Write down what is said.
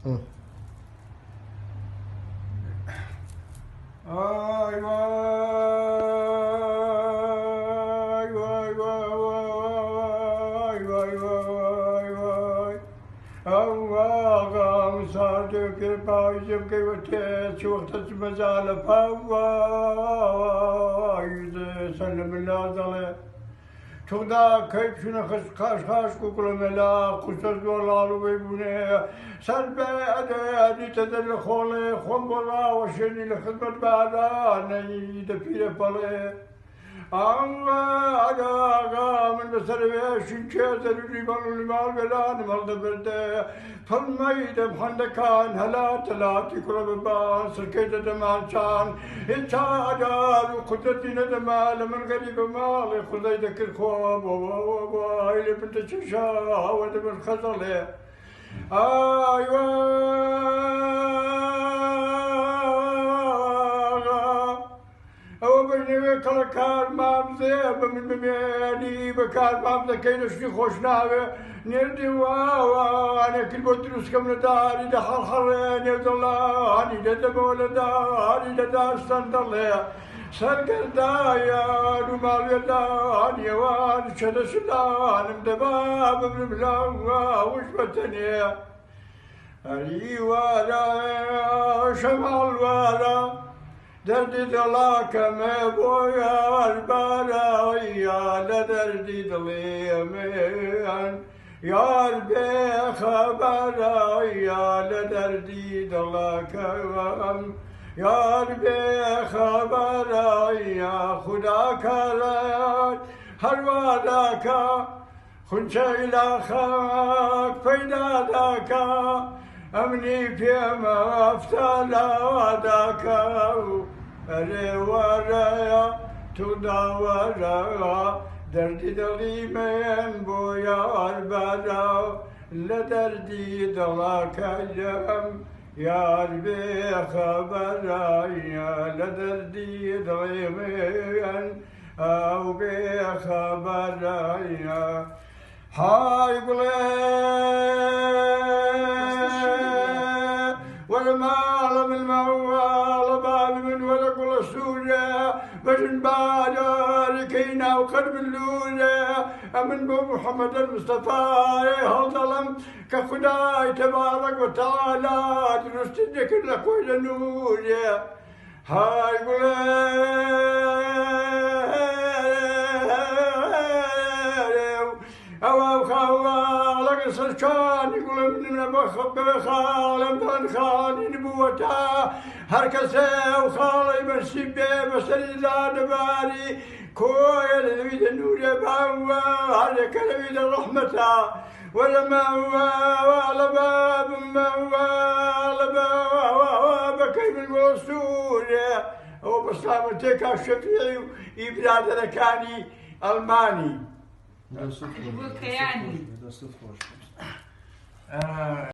آی وای وای وای وای وای وای او آقا مساعدة كل بايزم كي وتيت وقت مزال فواي سلم النازلة شودا كيف شنو خاش كل ملا قصص والله ويبني سلبي أدي تدل خولي خم والله وشني لخدمة بعد ني دفير بالي aga من بسربي شنشة زلولي المال بلان مرد برده فرميد محندكان هلا تلاتي كرب بان سركيت دمان شان إنشا أجال وقدرتي ندمال من غريب مالي خذي ذكر خواب وإلي بنت ششا ودم الخزلة أيوة أو بني كل كار مامزة من بمياني بكار مامزة كين شني خوشناوي نردي وانا كل بطرس كم نداري ده حرحرين يزلاني ده دمولداني ده داستان دليا سرقر دايا نمال يداني وان شدشدان مدباب من بلاوا وش بتنيا أري وارا شمال وارا دردي دلاك ما بويا البرايا لدردي دلي من يا ربي خبرايا لدردي دلاك يا ربي خبرايا خدا كرات هرواداك خنشا إلى خاك فيدا داكا أمني في ما أفتلا وداك أري ورايا تودا ورايا دردي دلي من بويا البدا لدردي دلاك جم يا ربي خبرايا لدردي دلي من أو بخبرايا هاي بلاد والمال من الموال باب من ولق السورة بجن باجر كينا وقلب اللولة من بو محمد المصطفى هالظلم كخداي تبارك وتعالى ترستدك لك ويل النور هاي بلاد أو خالق سرشان يقول من بخالم خان نبوتا هركسه وخالي مسيبه مسري زاد باري كويل الويد النور باوا هلك الويد الرحمة ولما ولا باب بكي من الوصول هو بسلامتك الشفيعي يبلاد لكاني ألماني. ده صوت خوش.